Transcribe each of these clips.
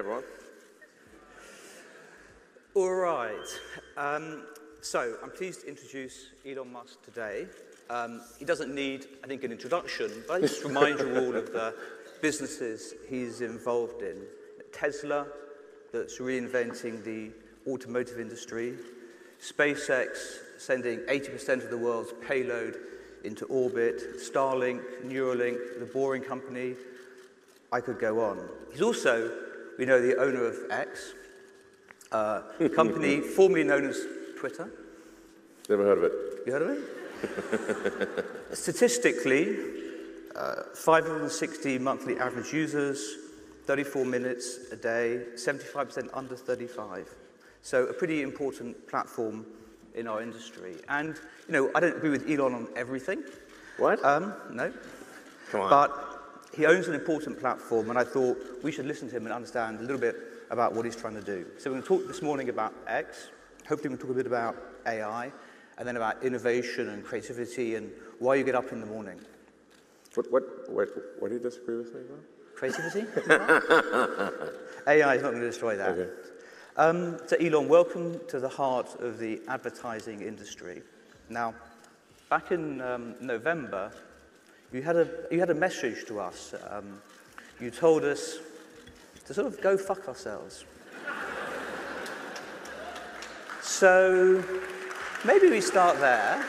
everyone. All right. So I'm pleased to introduce Elon Musk today. He doesn't need, I think, an introduction, but I just remind you all of the businesses he's involved in. Tesla, that's reinventing the automotive industry. SpaceX, sending 80% of the world's payload into orbit. Starlink, Neuralink, the Boring Company. I could go on. He's also, we know, the owner of X, a company formerly known as Twitter. Never heard of it. You heard of it? Statistically, 560 monthly average users, 34 minutes a day, 75% under 35. So a pretty important platform in our industry. And, you know, I don't agree with Elon on everything. What? No. Come on. But he owns an important platform, and I thought we should listen to him and understand a little bit about what he's trying to do. So we're going to talk this morning about X. Hopefully we'll talk a bit about AI, and then about innovation and creativity and why you get up in the morning. What do you disagree with me about? Creativity? AI is not going to destroy that. Okay. So Elon, welcome to the heart of the advertising industry. Now, back in November, you had a message to us. You told us to sort of go fuck ourselves. So maybe we start there.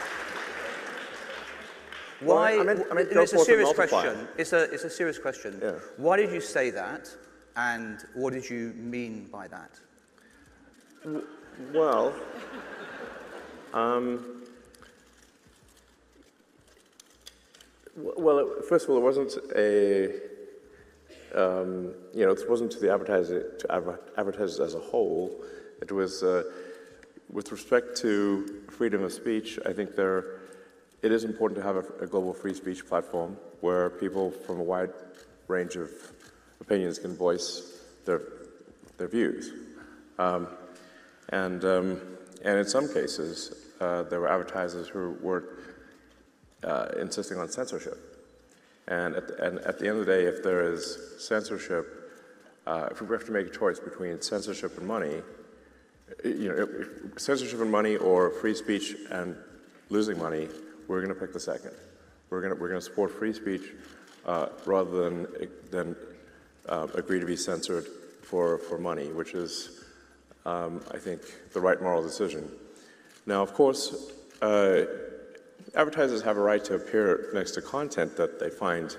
Why? Well, I mean, it's a serious question. It's a serious question. Yeah. Why did you say that, and what did you mean by that? Well, first of all, it wasn't it wasn't to the advertisers as a whole. It was with respect to freedom of speech. I think it is important to have a global free speech platform where people from a wide range of opinions can voice their views. And in some cases, there were advertisers who were insisting on censorship. And at the end of the day, if there is censorship, if we have to make a choice between censorship and money, censorship and money or free speech and losing money, we're going to pick the second. We're going to support free speech rather than agree to be censored for money, which is, I think, the right moral decision. Now, of course, advertisers have a right to appear next to content that they find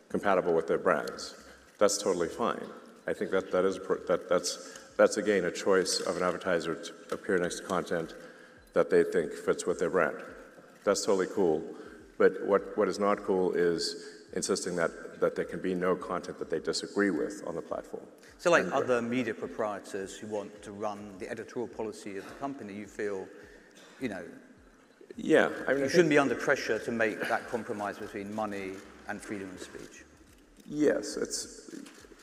compatible with their brands. That's totally fine. I think that's again a choice of an advertiser to appear next to content that they think fits with their brand. That's totally cool. But what is not cool is insisting that there can be no content that they disagree with on the platform. So like other media proprietors who want to run the editorial policy of the company, you feel, yeah, I mean, you shouldn't be under pressure to make that compromise between money and freedom of speech. Yes,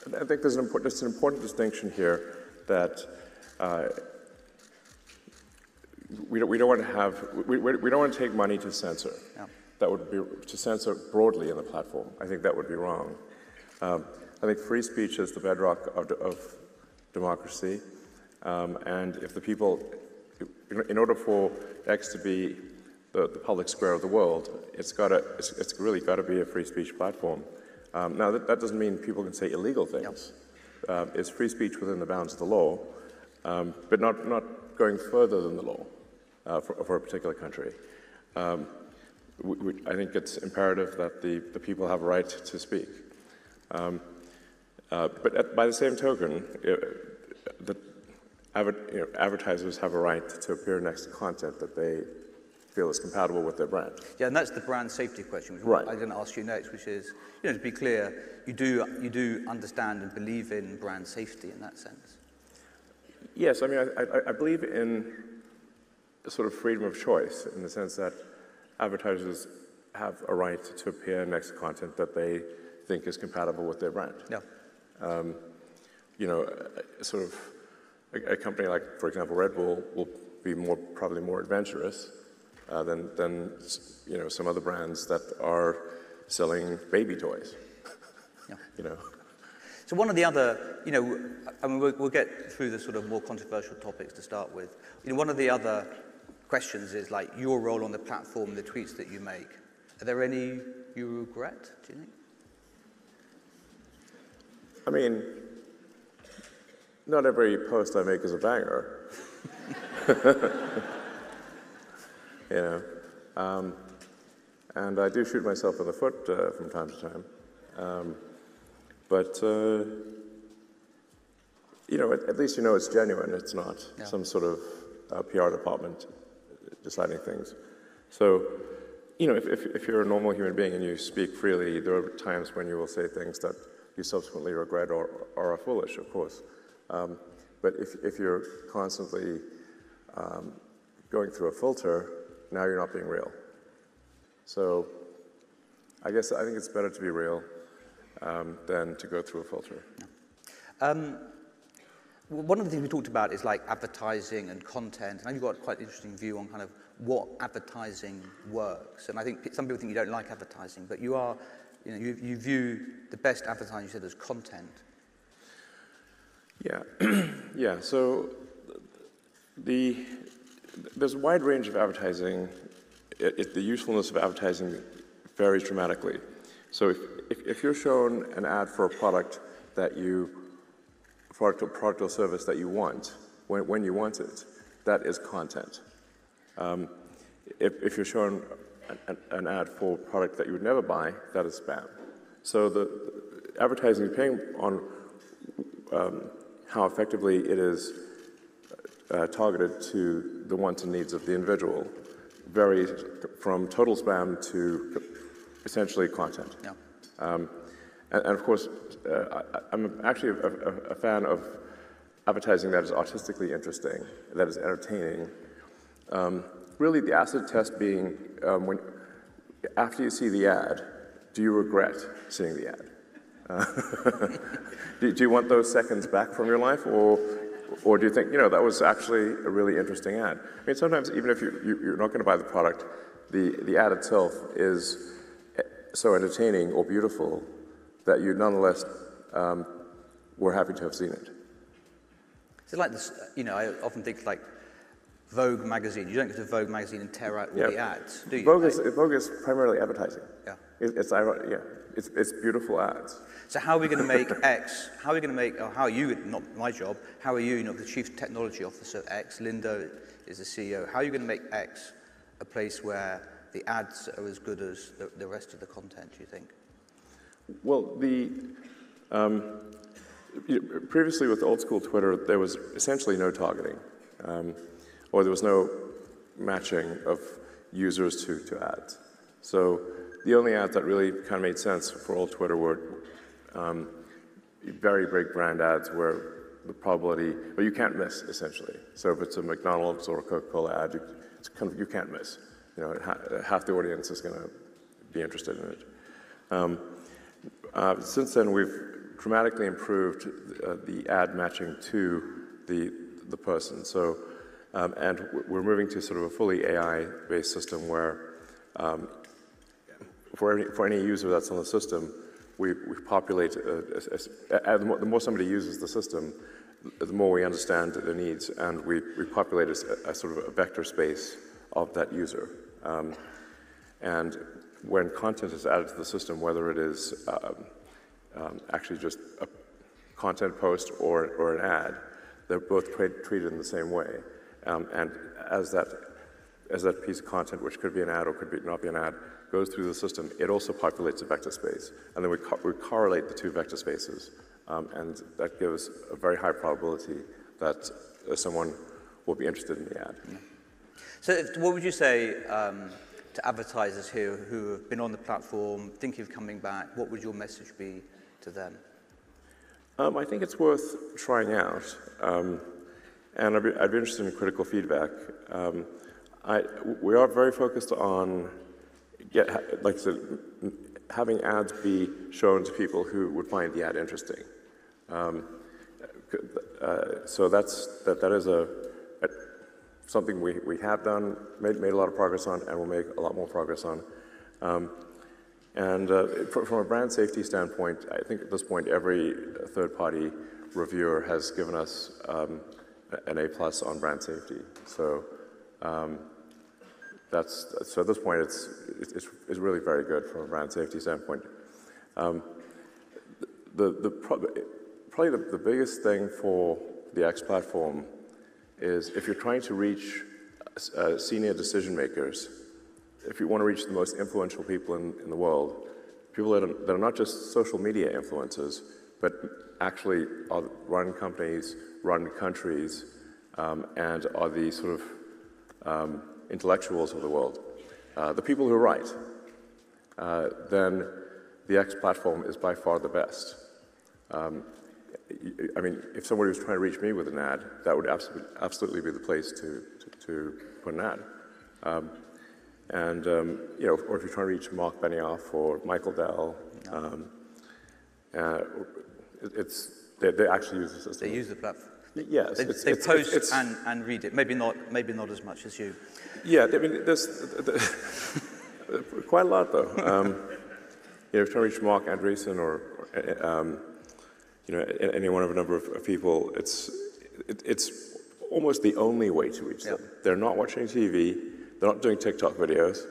I think there's an important distinction here that we don't want to take money to censor. Yeah. That would be to censor broadly in the platform. I think that would be wrong. I think free speech is the bedrock of democracy, and if the people, in order for X to be the public square of the world, it's really got to be a free speech platform. Now that doesn't mean people can say illegal things. Yep. It's free speech within the bounds of the law, but not going further than the law for a particular country. I think it's imperative that the people have a right to speak. But by the same token, advertisers have a right to appear next to content that they feel is compatible with their brand. Yeah, and that's the brand safety question, which right. I'm going to ask you next, which is, to be clear, you do understand and believe in brand safety in that sense. Yes, I mean, I believe in a sort of freedom of choice in the sense that advertisers have a right to appear next to content that they think is compatible with their brand. Yeah. Sort of a company like, for example, Red Bull will be probably more adventurous than some other brands that are selling baby toys. Yeah. So one of the other, I mean, we'll get through the sort of more controversial topics to start with. One of the other questions is like your role on the platform, the tweets that you make. Are there any you regret, do you think? I mean, not every post I make is a banger. And I do shoot myself in the foot from time to time. But at least it's genuine. It's not some sort of PR department deciding things. So, if you're a normal human being and you speak freely, there are times when you will say things that you subsequently regret or are foolish, of course. But if you're constantly going through a filter, now you're not being real. So I think it's better to be real than to go through a filter. One of the things we talked about is like advertising and content, and you've got quite an interesting view on kind of what advertising works. And I think some people think you don't like advertising, but you are, you view the best advertising, you said, as content. Yeah, yeah. So there's a wide range of advertising. The usefulness of advertising varies dramatically. So if you're shown an ad for a product product or service that you want, when you want it, that is content. If you're shown an ad for a product that you would never buy, that is spam. So the advertising, depending on how effectively it is targeted to the wants and needs of the individual, varies from total spam to essentially content. Yeah. And of course, I'm actually a fan of advertising that is artistically interesting, that is entertaining. Really, the acid test being after you see the ad, do you regret seeing the ad? Do you want those seconds back from your life, or do you think, that was actually a really interesting ad? I mean, sometimes even if you're not going to buy the product, the ad itself is so entertaining or beautiful that you nonetheless were happy to have seen it. So like this, I often think like Vogue magazine. You don't go to Vogue magazine and tear out all the ads, do you? Vogue is primarily advertising. Yeah. It's beautiful ads. So how are we going to make X? How are we going to make? Or how are you? Not my job. How are you? The chief technology officer of X. Linda is the CEO. How are you going to make X a place where the ads are as good as the rest of the content? Do you think? Well, previously with old school Twitter, there was essentially no targeting, or there was no matching of users to ads. So the only ads that really kind of made sense for old Twitter were very big brand ads where the probability, but you can't miss essentially. So if it's a McDonald's or a Coca-Cola ad, you can't miss. Half the audience is going to be interested in it. Since then, we've dramatically improved the ad matching to the person. So, and we're moving to sort of a fully AI-based system where for any user that's on the system, we populate, the more somebody uses the system, the more we understand their needs, and we populate a sort of a vector space of that user. And when content is added to the system, whether it is actually just a content post or an ad, they're both treated in the same way. And as that piece of content, which could be an ad or could not be an ad, goes through the system, it also populates a vector space. And then we correlate the two vector spaces, and that gives a very high probability that someone will be interested in the ad. Yeah. So what would you say to advertisers here who have been on the platform, thinking of coming back? What would your message be to them? I think it's worth trying out, and I'd be interested in critical feedback. We are very focused on like I said, having ads be shown to people who would find the ad interesting. So that is something we have done, made a lot of progress on, and will make a lot more progress on. And from a brand safety standpoint, I think at this point every third-party reviewer has given us an A+ on brand safety. So so at this point it's really very good from a brand safety standpoint. Probably the biggest thing for the X platform is if you're trying to reach senior decision makers, if you want to reach the most influential people in the world, people that are not just social media influencers, but actually run companies, run countries, and are the sort of intellectuals of the world, the people who write, then the X platform is by far the best. I mean, if somebody was trying to reach me with an ad, that would absolutely be the place to put an ad. You know, or if you're trying to reach Mark Benioff or Michael Dell, they actually use the system. They use the platform. Yes, they post and read it. Maybe not as much as you. Yeah, I mean, there's quite a lot though. You know, if you're trying to reach Mark Andreessen or you know, any one of a number of people, it's almost the only way to reach them. They're not watching TV. They're not doing TikTok videos.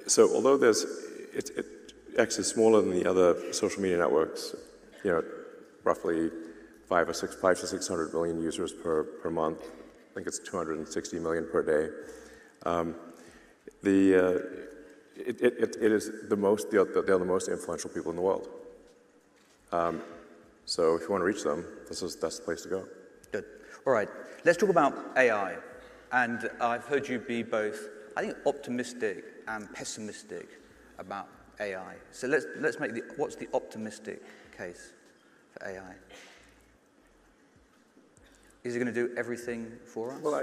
So although X is smaller than the other social media networks, you know, roughly 500 to 600 million users per month. I think it's 260 million per day. It is the most, they're the most influential people in the world. So if you want to reach them, that's the place to go. Good. All right. Let's talk about AI. And I've heard you be both, I think, optimistic and pessimistic about AI. So let's make what's the optimistic case for AI? Is it going to do everything for us? Well,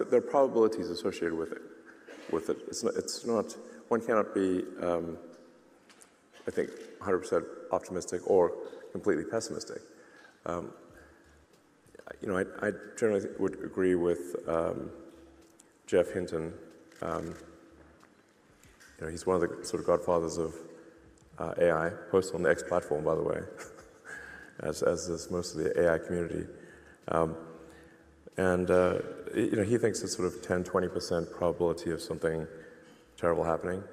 there are probabilities associated with it. It's not. One cannot be, I think, 100% optimistic or completely pessimistic. You know, I generally would agree with Jeff Hinton. You know, he's one of the sort of godfathers of AI, posted on the X platform, by the way, as is most of the AI community. You know, he thinks it's sort of 10–20% probability of something terrible happening.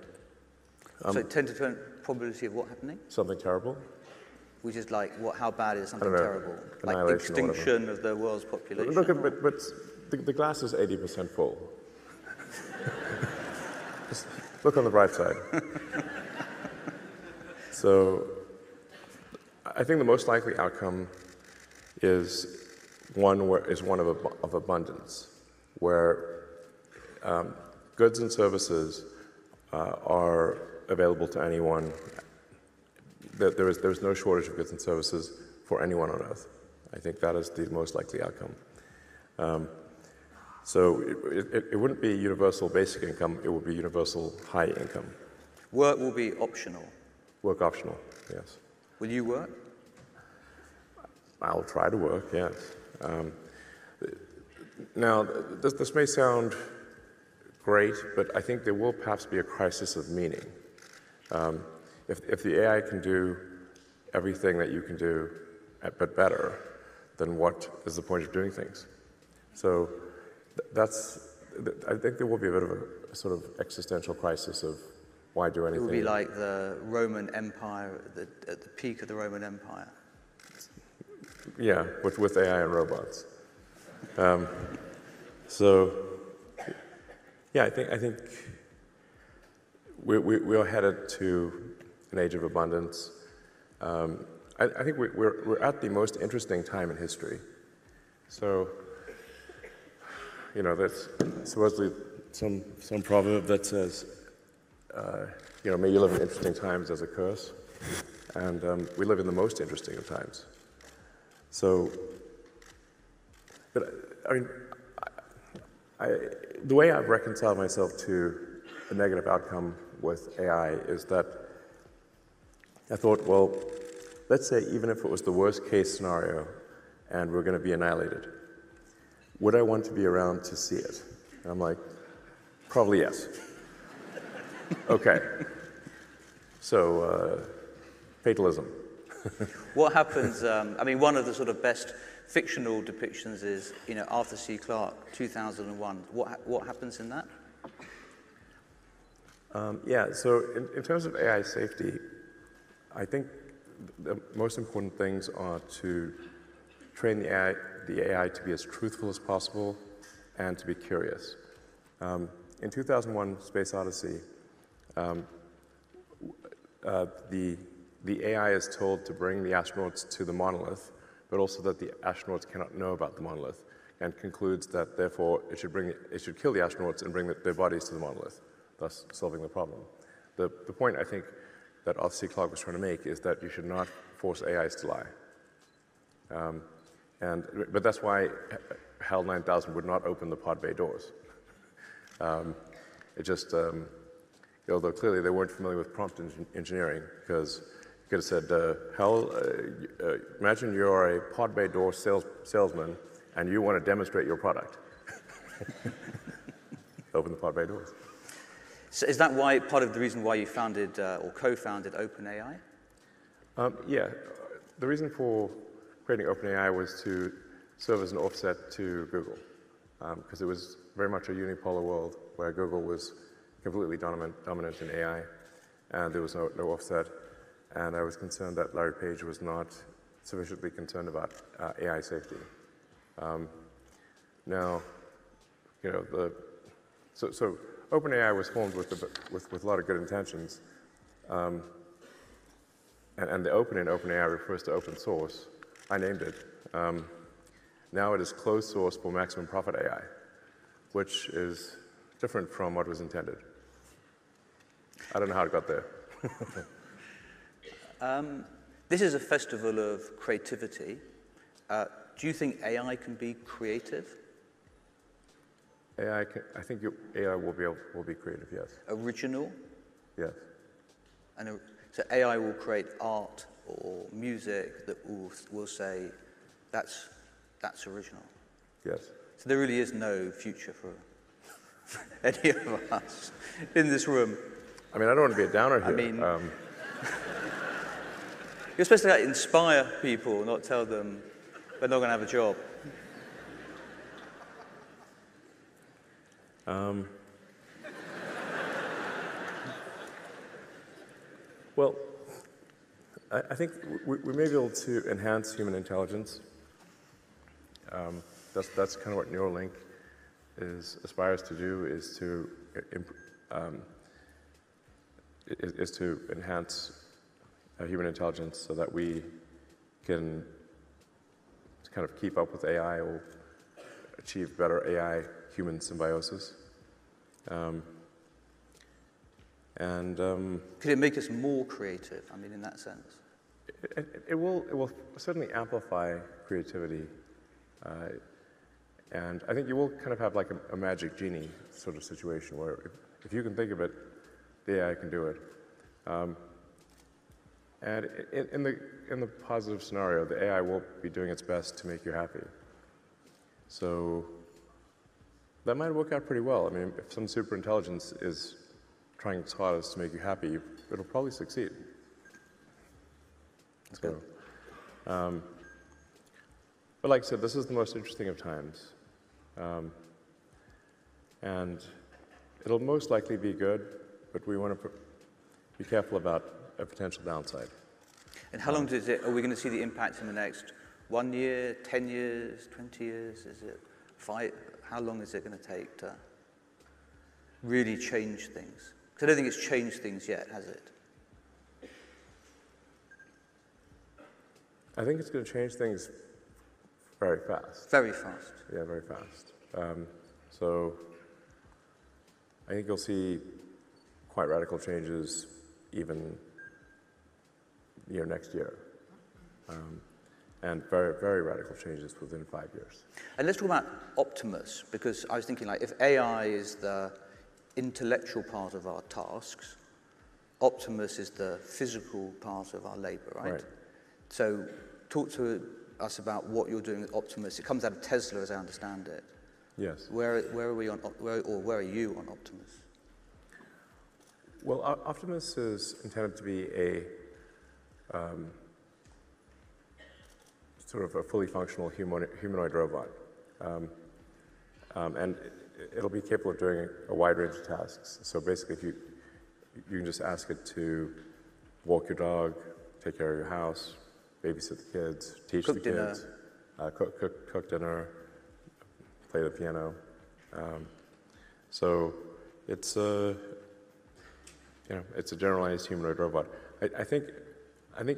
So 10 to 20 probability of what happening? Something terrible. Which is like, how bad is something terrible? Like extinction of the world's population? Look, but the glass is 80% full. Just look on the bright side. So I think the most likely outcome is one of abundance, where goods and services are available to anyone. There's no shortage of goods and services for anyone on Earth. I think that is the most likely outcome. So it wouldn't be universal basic income, it would be universal high income. Work will be optional. Work optional, yes. Will you work? I'll try to work, yes. Now, this may sound great, but I think there will perhaps be a crisis of meaning. If the AI can do everything that you can do, but better, then what is the point of doing things? So I think there will be a bit of a sort of existential crisis of why do anything. It will be like the Roman Empire, at the peak of the Roman Empire. Yeah, with AI and robots. So, yeah, I think we are headed to an age of abundance. I think we're at the most interesting time in history. So, you know, there's supposedly some proverb that says, you know, may you live in interesting times as a curse, and we live in the most interesting of times. So, but I mean, the way I've reconciled myself to a negative outcome with AI is that I thought, well, let's say even if it was the worst case scenario and we're going to be annihilated, would I want to be around to see it? And I'm like, Probably yes. Okay. So, fatalism. What happens, I mean, one of the sort of best fictional depictions is, you know, Arthur C. Clarke, 2001. What happens in that? Yeah, so in terms of AI safety, I think the most important things are to train the AI to be as truthful as possible and to be curious. In 2001 Space Odyssey, the AI is told to bring the astronauts to the monolith, but also that the astronauts cannot know about the monolith, and concludes that therefore it should kill the astronauts and bring their bodies to the monolith, thus solving the problem. The point I think that Arthur C. Clarke was trying to make is that you should not force AIs to lie. But that's why HAL 9000 would not open the pod bay doors. Although clearly they weren't familiar with prompt engineering, because you could have said, HAL, imagine you're a pod bay door salesman and you want to demonstrate your product. Open the pod bay doors. So is that why part of the reason why you founded or co-founded OpenAI? Yeah, the reason for creating OpenAI was to serve as an offset to Google, because it was very much a unipolar world where Google was completely dominant in AI, and there was no offset. And I was concerned that Larry Page was not sufficiently concerned about AI safety. Now, you know, so OpenAI was formed with a lot of good intentions, and the open in OpenAI refers to open source. I named it. Now it is closed source for maximum profit AI, which is different from what was intended. I don't know how it got there. This is a festival of creativity. Do you think AI can be creative? I think AI will be creative, yes. Original? Yes. And so AI will create art or music that will say, that's original. Yes. So there really is no future for any of us in this room. I mean, I don't want to be a downer here. I mean, you're supposed to like, inspire people, not tell them they're not going to have a job. Well, I think we may be able to enhance human intelligence. That's kind of what Neuralink aspires to do, is to enhance human intelligence so that we can kind of keep up with AI or achieve better AI-human symbiosis. Could it make us more creative? I mean, in that sense. It will certainly amplify creativity, and I think you will kind of have like a magic genie sort of situation where if you can think of it, the AI can do it. And in the positive scenario, the AI will be doing its best to make you happy. So that might work out pretty well. I mean, if some superintelligence is trying its hardest to make you happy, it'll probably succeed. So, but like I said, this is the most interesting of times. And it'll most likely be good, but we want to be careful about a potential downside. And how long are we going to see the impact in the next 1 year, 10 years, 20 years? Is it 5? How long is it going to take to really change things? Because I don't think it's changed things yet, has it? I think it's going to change things very fast. Very fast. Yeah, very fast. So I think you'll see quite radical changes even next year. And very, very radical changes within 5 years. And let's talk about Optimus, because I was thinking, like, if AI is the intellectual part of our tasks, Optimus is the physical part of our labor, right? So talk to us about what you're doing with Optimus. It comes out of Tesla, as I understand it. Yes. Where are we on, where are you on Optimus? Well, Optimus is intended to be a sort of a fully functional humanoid robot. And it'll be capable of doing a wide range of tasks. So basically, if you can just ask it to walk your dog, take care of your house, babysit the kids, teach the kids, cook dinner, play the piano. So it's it's a generalized humanoid robot. I think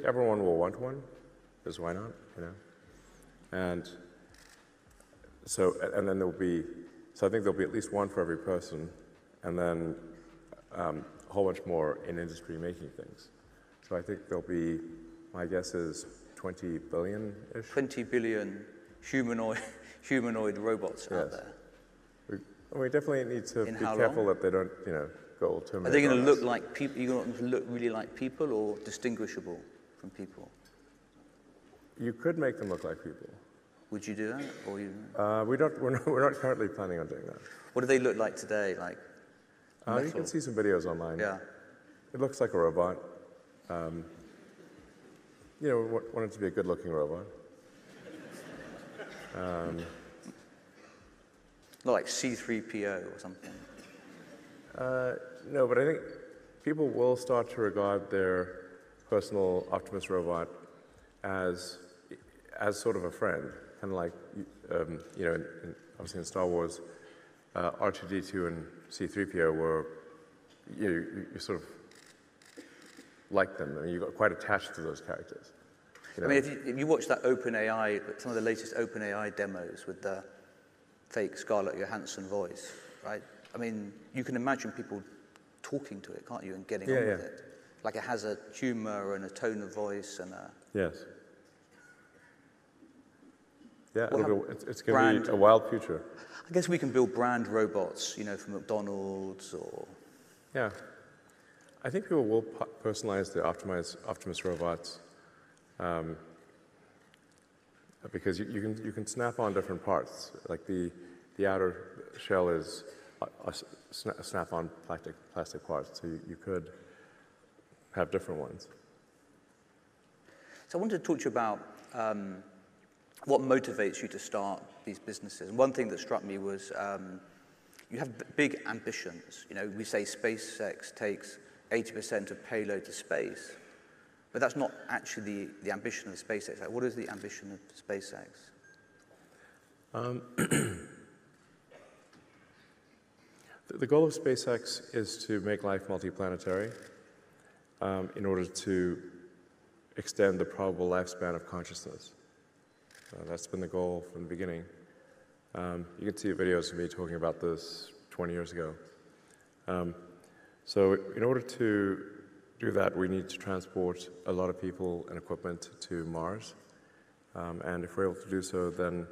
everyone will want one, because why not? And so then there'll be, so I think there'll be at least one for every person, and then a whole bunch more in industry making things. So I think there'll be, my guess is 20 billion-ish. 20 billion humanoid robots out there. We definitely need to be careful that they don't, go Terminator. Are they going to look like people? Are you going to look really like people, or distinguishable from people? You could make them look like people. Would you do that, or you? We're not currently planning on doing that. What do they look like today? Like you can see some videos online. Yeah. It looks like a robot. We want it to be a good-looking robot. Not like C-3PO or something. No, but I think people will start to regard their personal Optimus robot as sort of a friend, kind of like, obviously in Star Wars, R2-D2 and C-3PO were, you sort of like them. I mean, you got quite attached to those characters. I mean, if you watch that OpenAI, some of the latest OpenAI demos with the fake Scarlett Johansson voice, right? I mean, you can imagine people talking to it, can't you, and getting on with it. Like it has a humor and a tone of voice and a... Yes. Yeah, it's going to be a wild future. I guess we can build brand robots, for McDonald's or... Yeah. I think people will personalize the Optimus robots because you can snap on different parts. Like the outer shell is a snap-on plastic parts, so you could have different ones. So I wanted to talk to you about what motivates you to start these businesses. And one thing that struck me was you have big ambitions. We say SpaceX takes 80% of payload to space, but that's not actually the ambition of SpaceX. Like, what is the ambition of SpaceX? The goal of SpaceX is to make life multiplanetary in order to extend the probable lifespan of consciousness. That's been the goal from the beginning. You can see videos of me talking about this 20 years ago. So in order to do that, we need to transport a lot of people and equipment to Mars. And if we're able to do so, then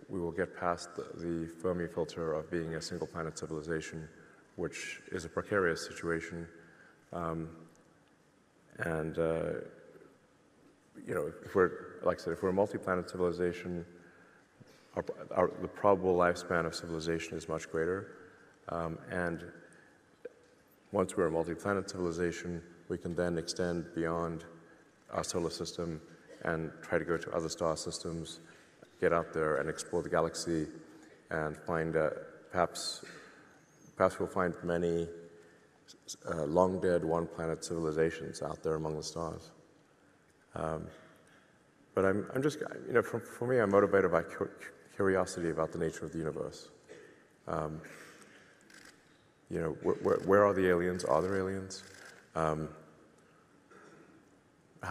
we will get past the Fermi filter of being a single planet civilization, which is a precarious situation. If we're, like I said, if we're a multi-planet civilization, the probable lifespan of civilization is much greater. And once we're a multi-planet civilization, we can then extend beyond our solar system and try to go to other star systems, get out there and explore the galaxy, and find perhaps we'll find many long dead one-planet civilizations out there among the stars. But I'm just, for me, I'm motivated by curiosity about the nature of the universe. Where are the aliens? Are there aliens? How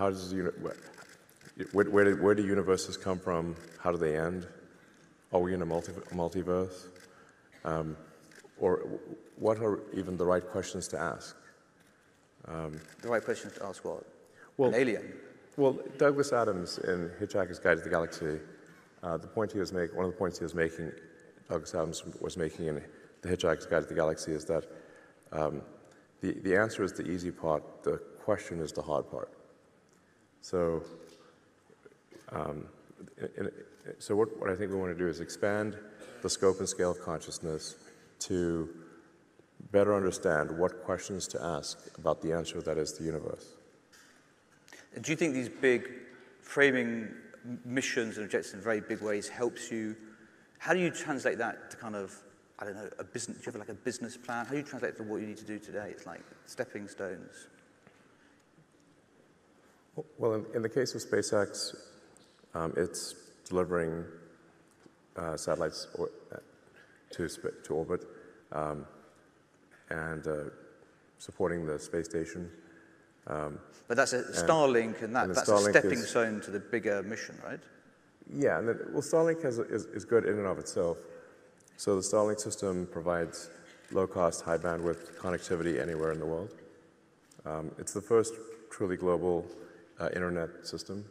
does where do universes come from? How do they end? Are we in a multiverse? Or what are even the right questions to ask? The right questions to ask what? Well, an alien? Well, Douglas Adams in Hitchhiker's Guide to the Galaxy, one of the points he was making, Douglas Adams was making in The Hitchhiker's Guide to the Galaxy, is that the answer is the easy part, the question is the hard part. So so what I think we want to do is expand the scope and scale of consciousness to better understand what questions to ask about the answer that is the universe. Do you think these big framing missions and objectives in very big ways helps you? How do you translate that to kind of, I don't know, a business? Do you have like a business plan? How do you translate it to what you need to do today? It's like stepping stones. Well, in the case of SpaceX, it's delivering satellites to orbit and supporting the space station. But that's a Starlink, and that's Starlink a stepping stone to the bigger mission, right? Yeah, and well, Starlink is good in and of itself. So the Starlink system provides low-cost, high-bandwidth connectivity anywhere in the world. It's the first truly global internet system,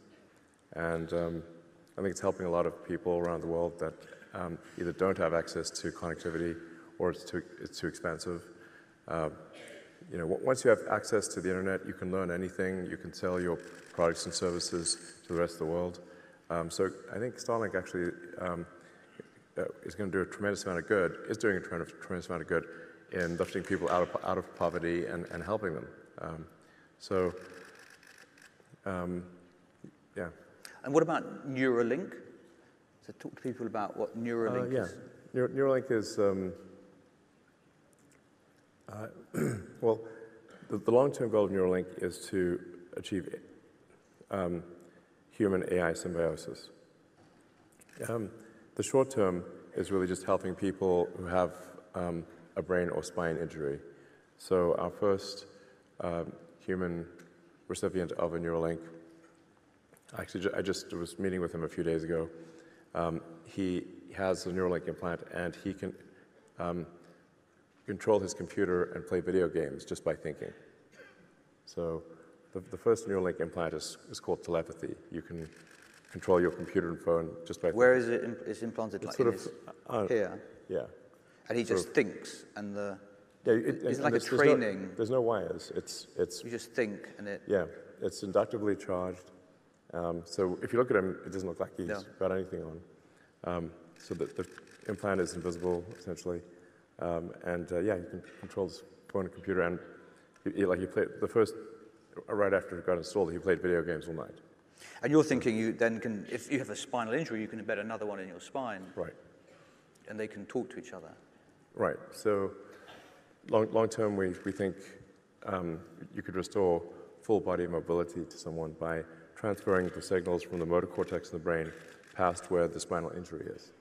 and I think it's helping a lot of people around the world that either don't have access to connectivity or it's too expensive. You know, once you have access to the internet, you can learn anything. You can sell your products and services to the rest of the world. So I think Starlink actually is going to do a tremendous amount of good, is doing a tremendous amount of good in lifting people out of poverty and helping them. Yeah. And what about Neuralink? So talk to people about what Neuralink is. Neuralink is, well, the long-term goal of Neuralink is to achieve human-AI symbiosis. The short term is really just helping people who have a brain or spine injury. So our first human recipient of a Neuralink, actually I just was meeting with him a few days ago. He has a Neuralink implant and he can control his computer and play video games just by thinking. So the first Neuralink implant is called telepathy. You can control your computer and phone just by Where is it it's implanted? It's like sort of, here? Yeah. And he just thinks, and the... Yeah, it's like a training. There's no wires. It's. You just think, and it... Yeah, it's inductively charged. So if you look at him, it doesn't look like he's got anything on. So the implant is invisible, essentially. And yeah, you can control his phone and computer. And he played the first, right after it got installed, he played video games all night. And you're thinking you then can, if you have a spinal injury, you can embed another one in your spine. Right. And they can talk to each other. Right. So long term, we think you could restore full body mobility to someone by transferring the signals from the motor cortex in the brain past where the spinal injury is.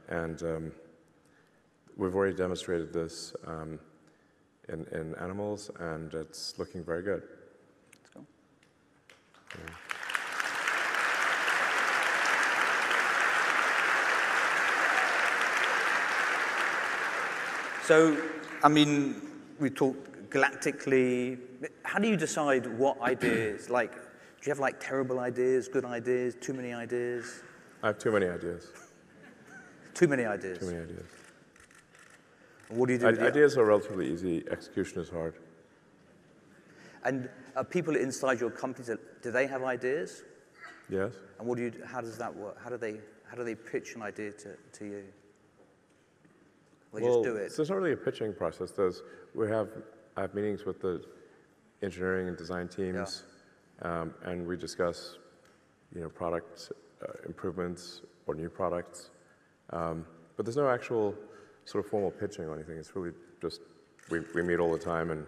And we've already demonstrated this in animals, and it's looking very good. Let's go. Yeah. So, I mean, we talked galactically. How do you decide what ideas, like, do you have like terrible ideas, good ideas, too many ideas? I have too many ideas. Too many ideas? Too many ideas. And what do you do? Ideas are relatively easy. Execution is hard. And people inside your companies, do they have ideas? Yes. And what do you? How does that work? How do they pitch an idea to you? They just do it. So it's not really a pitching process. I have meetings with the engineering and design teams, and we discuss, product improvements or new products. But there's no actual sort of formal pitching or anything. It's really just we meet all the time, and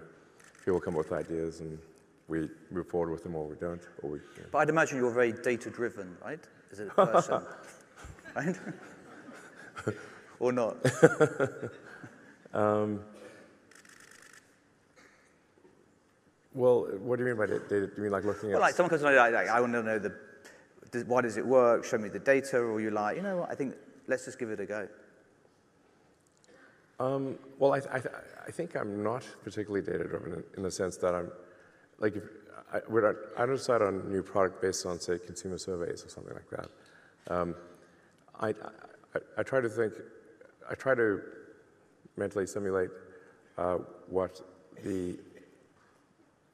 people come up with ideas, and we move forward with them, or we don't. But I'd imagine you're very data-driven, right? As a person, right? Or not? Well, what do you mean by data? Do you mean like looking at... Well, like someone comes to me like, I want to know why does it work? Show me the data. Or you're like, you know what, I think, let's just give it a go. Well, I think I'm not particularly data-driven in the sense that I'm... Like, I don't decide on a new product based on, say, consumer surveys or something like that. I try to mentally simulate what the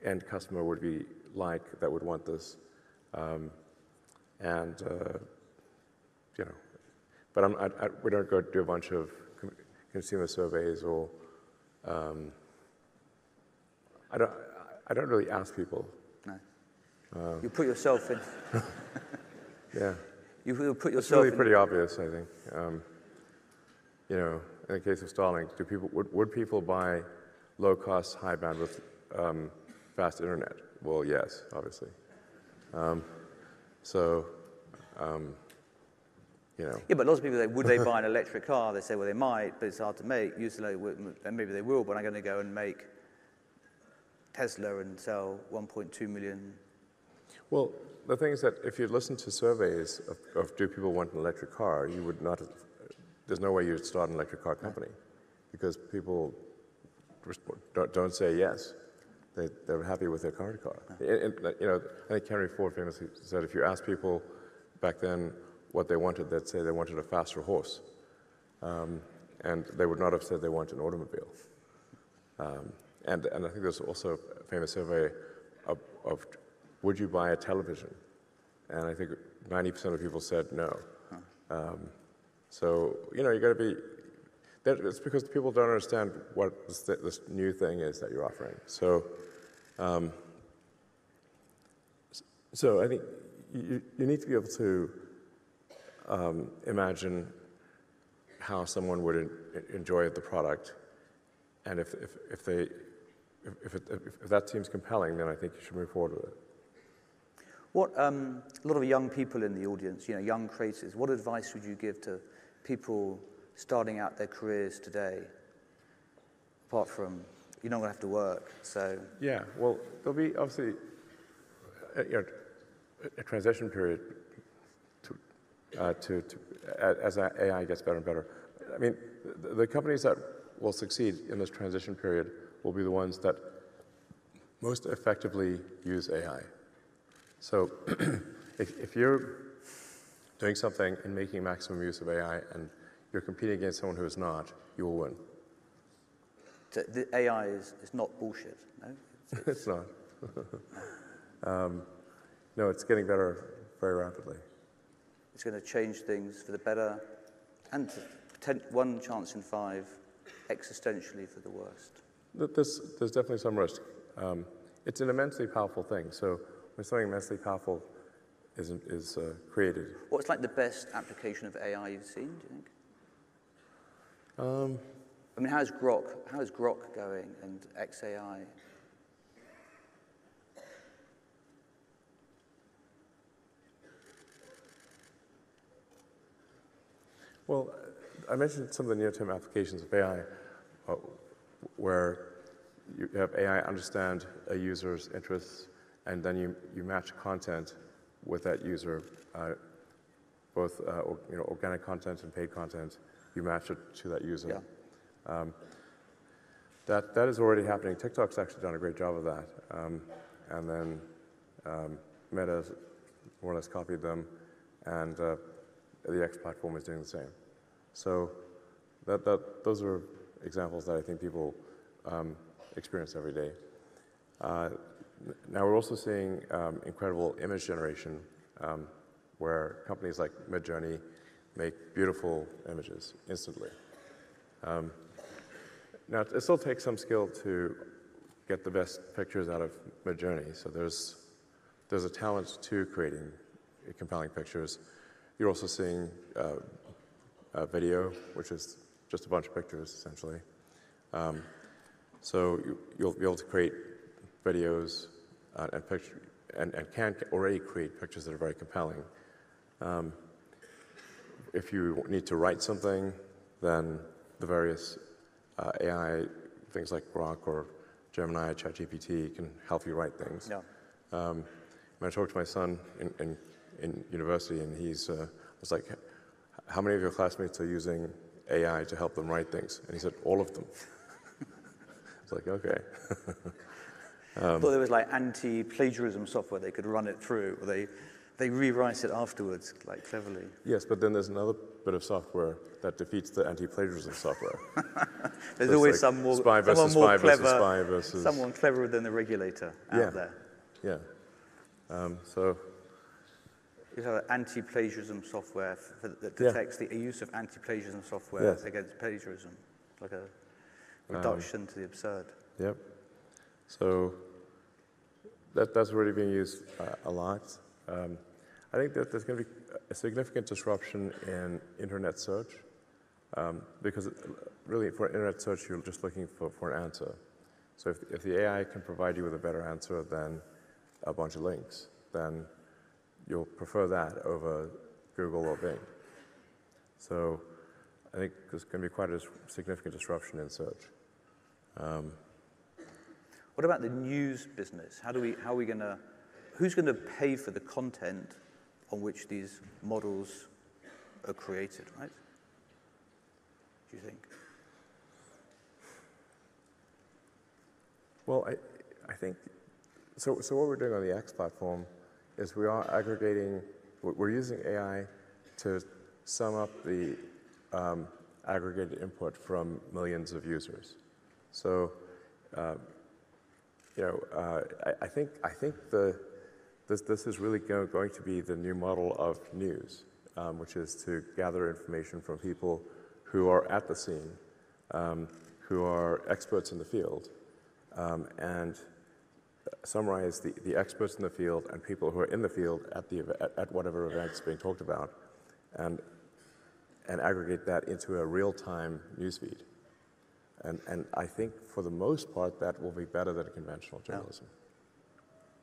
end customer would be like that would want this. And, you know, but we don't go do a bunch of consumer surveys or, I don't really ask people. No. You put yourself in. Yeah. You will put It's yourself really in. pretty obvious, I think. You know, in the case of Starlink, would people buy low-cost, high-bandwidth, fast internet? Well, yes, obviously. You know. Yeah, but lots of people say, would they buy an electric car? They say, well, they might, but it's hard to make. Usually, and maybe they will, but I'm going to go and make Tesla and sell 1.2 million. Well, the thing is that if you listen to surveys of do people want an electric car, you would not, there's no way you'd start an electric car company because people don't say yes. They're happy with their current car. You know, I think Henry Ford famously said if you ask people back then what they wanted, they'd say they wanted a faster horse. And they would not have said they want an automobile. And I think there's also a famous survey of would you buy a television? And I think 90% of people said no. So, you know, you got to be, it's because people don't understand what this new thing is that you're offering. So, so I think you need to be able to imagine how someone would enjoy the product, and if that seems compelling, then I think you should move forward with it. What a lot of young people in the audience, you know, young creators. What advice would you give to people starting out their careers today? Apart from you're not going to have to work, so yeah. Well, there'll be obviously a transition period as AI gets better and better. I mean, the companies that will succeed in this transition period will be the ones that most effectively use AI. So if you're doing something and making maximum use of AI and you're competing against someone who is not, you will win. So the AI is not bullshit, no? It's not. No, it's getting better very rapidly. It's going to change things for the better and one chance in 5 existentially for the worst. There's definitely some risk. It's an immensely powerful thing. So when something immensely powerful is created. What's like the best application of AI you've seen, do you think? I mean, how's Grok going and XAI? Well, I mentioned some of the near-term applications of AI where you have AI understand a user's interests, and then you match content with that user, both organic content and paid content. You match it to that user. Yeah. That is already happening. TikTok's actually done a great job of that, and then Meta more or less copied them, and the X platform is doing the same. So those are examples that I think people experience every day. Now we're also seeing incredible image generation where companies like Midjourney make beautiful images instantly. Now it still takes some skill to get the best pictures out of Midjourney. So there's a talent to creating compelling pictures. You're also seeing video, which is just a bunch of pictures, essentially. So you'll be able to create videos and can already create pictures that are very compelling. If you need to write something, then the various AI things like Grok or Gemini, ChatGPT can help you write things. Yeah. When I talked to my son in university, and he's was like, how many of your classmates are using AI to help them write things? And he said, all of them. It's like, okay. I thought there was like anti-plagiarism software they could run it through, or they rewrite it afterwards, like cleverly. Yes, but then there's another bit of software that defeats the anti-plagiarism software. There's always like some more, spy versus someone more spy versus clever, spy versus... someone cleverer than the regulator out there. Yeah. So, You have anti-plagiarism software that detects the use of anti-plagiarism software against plagiarism, like a reduction to the absurd. Yep. So that's already being used a lot. I think that there's going to be a significant disruption in internet search because really for internet search, you're just looking for an answer. So if the AI can provide you with a better answer than a bunch of links, then you'll prefer that over Google or Bing. So I think there's going to be quite a significant disruption in search. What about the news business? Who's going to pay for the content on which these models are created, right? Do you think? Well, I think, so what we're doing on the X platform is we are aggregating, we're using AI to sum up the aggregated input from millions of users. So, I think this is really going to be the new model of news, which is to gather information from people who are at the scene, who are experts in the field, and summarize the experts in the field and people who are in the field at whatever event's being talked about, and aggregate that into a real-time newsfeed. And I think for the most part that will be better than conventional journalism. Yeah.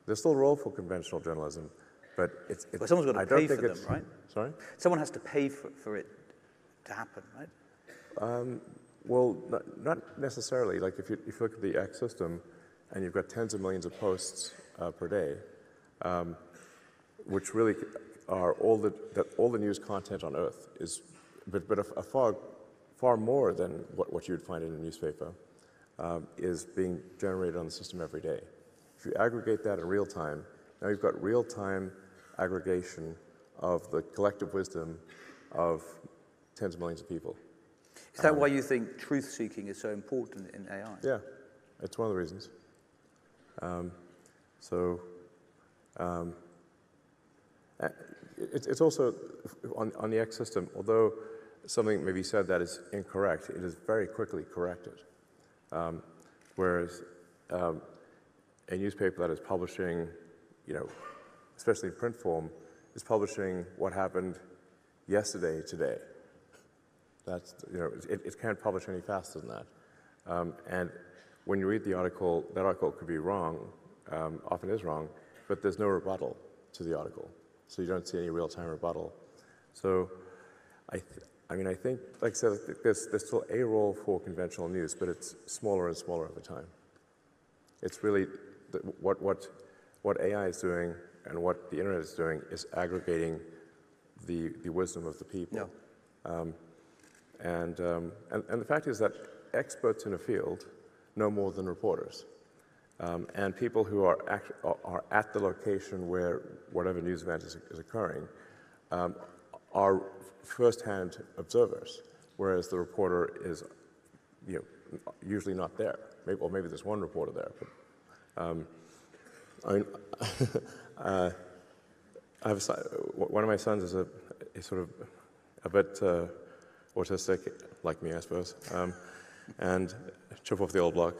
There's still a role for conventional journalism, but But someone's got to pay for them, right? Sorry? Someone has to pay for it to happen, right? Well, not necessarily. Like if you look at the X system, and you've got tens of millions of posts per day, which really are all the news content on Earth is, but a far more than what you would find in a newspaper is being generated on the system every day. If you aggregate that in real time, now you've got real-time aggregation of the collective wisdom of tens of millions of people. Is that why you think truth-seeking is so important in AI? Yeah, it's one of the reasons. It's also, on the X system, although something may be said that is incorrect, it is very quickly corrected. Whereas a newspaper that is publishing, especially in print form, is publishing what happened yesterday, today. That's, it can't publish any faster than that. And when you read the article, that article could be wrong, often is wrong, but there's no rebuttal to the article. So you don't see any real-time rebuttal. So I think, like I said, there's still a role for conventional news, but it's smaller and smaller over time. It's really what AI is doing and what the internet is doing is aggregating the wisdom of the people. Yeah. And the fact is that experts in a field know more than reporters. And people who are at the location where whatever news event is occurring are first-hand observers, whereas the reporter is usually not there. Maybe there's one reporter there. But, I have one of my sons is a sort of a bit autistic, like me, I suppose, and chip off the old block.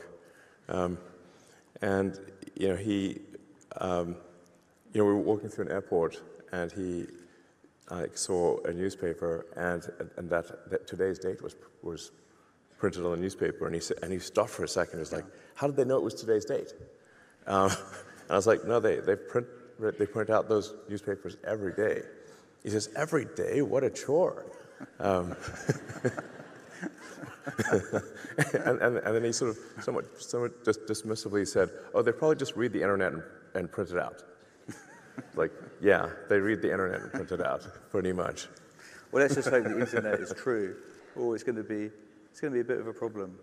And we were walking through an airport, and he saw a newspaper, and that today's date was printed on the newspaper, and he stopped for a second. He was like, "How did they know it was today's date?" And I was like, "No, they print out those newspapers every day." He says, "Every day? What a chore!" And then he sort of somewhat just dismissively said, "Oh, they probably just read the internet and print it out." Like, yeah, they read the internet and print it out, pretty much. Well, let's just hope the internet is true. Oh, it's going to be a bit of a problem,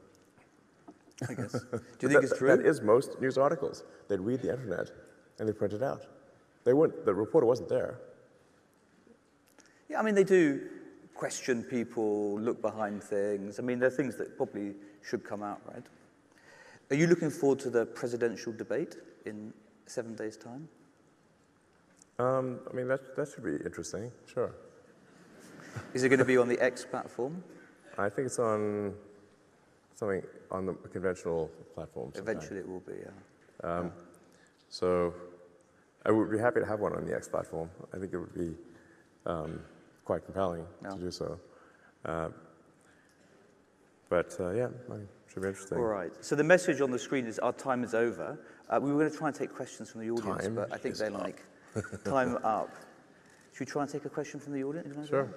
I guess. Do you think it's true? That is most news articles. They read the internet and they print it out. The reporter wasn't there. Yeah, I mean, they do question people, look behind things. I mean, there are things that probably should come out, right? Are you looking forward to the presidential debate in 7 days' time? I mean, that should be interesting, sure. Is it going to be on the X platform? I think it's on something on the conventional platforms. Eventually it will be, yeah. So I would be happy to have one on the X platform. I think it would be quite compelling to do so. But yeah, it should be interesting. All right. So the message on the screen is our time is over. We were going to try and take questions from the audience, but I think they're like, time up. Should we try and take a question from the audience? Sure.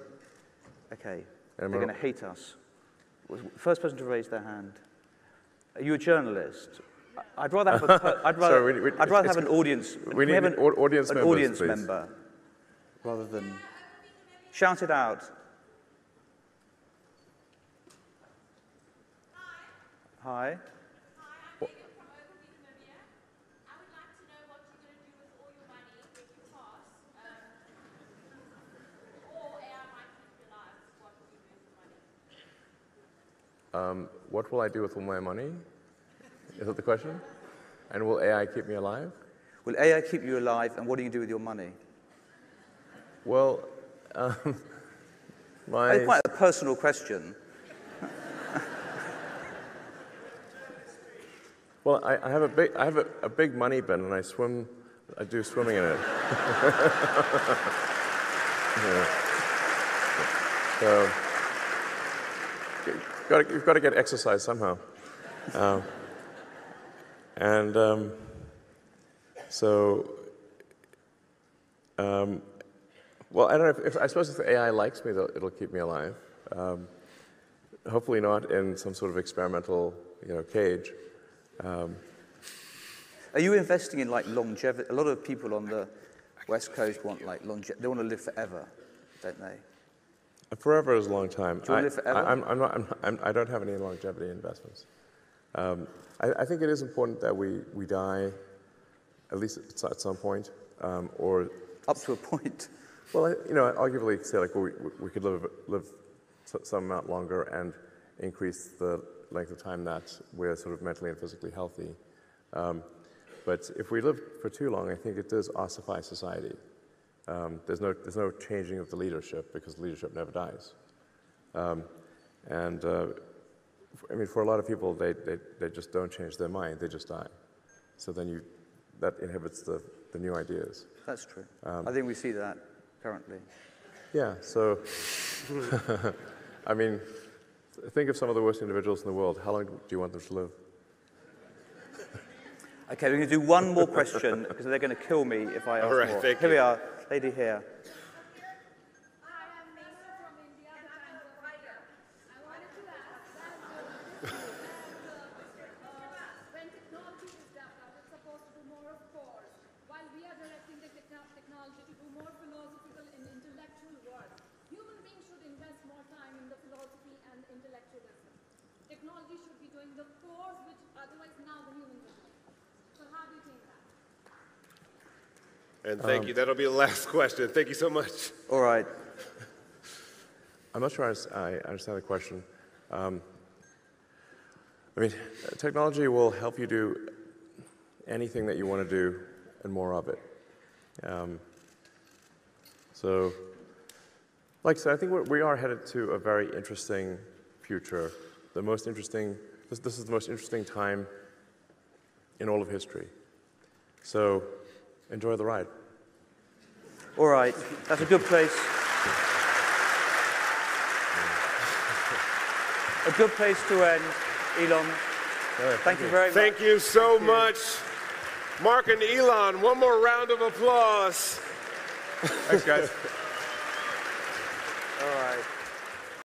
Okay. They're going to hate us. First person to raise their hand. Are you a journalist? I'd rather have I'd rather have an audience. We need an audience member rather than shout it out. Hi. What will I do with all my money? Is that the question? And will AI keep me alive? Will AI keep you alive, and what do you do with your money? Well, It's quite a personal question. Well, I have a big money bin, and I do swimming in it. So you've got to get exercise somehow. Well, I don't know. I suppose if the AI likes me, it'll keep me alive. Hopefully not in some sort of experimental, cage. Are you investing in like longevity? A lot of people on the West Coast want like longevity. They want to live forever, don't they? Forever is a long time. Do you want to live forever? I don't have any longevity investments. I think it is important that we die, at least at some point, or up to a point. Well, arguably say like we could live some amount longer and increase the length of time that we're sort of mentally and physically healthy. But if we live for too long, I think it does ossify society. There's no changing of the leadership because leadership never dies. I mean, for a lot of people, they just don't change their mind; they just die. So then that inhibits the new ideas. That's true. I think we see that currently. Yeah. So, I mean, think of some of the worst individuals in the world. How long do you want them to live? Okay, we're going to do one more question because they're going to kill me if I ask more. Thank Here you. we are, lady here. Technology should be doing the course which otherwise now the humans are doing. So how do you think that? And thank you. That'll be the last question. Thank you so much. All right. I'm not sure I understand the question. I mean, technology will help you do anything that you want to do and more of it. So, like I said, I think we are headed to a very interesting future. The most interesting, this is the most interesting time in all of history. So, enjoy the ride. All right, that's a good place. A good place to end, Elon. Thank you very much. Thank you so much. Mark and Elon, one more round of applause. Thanks, guys. All right.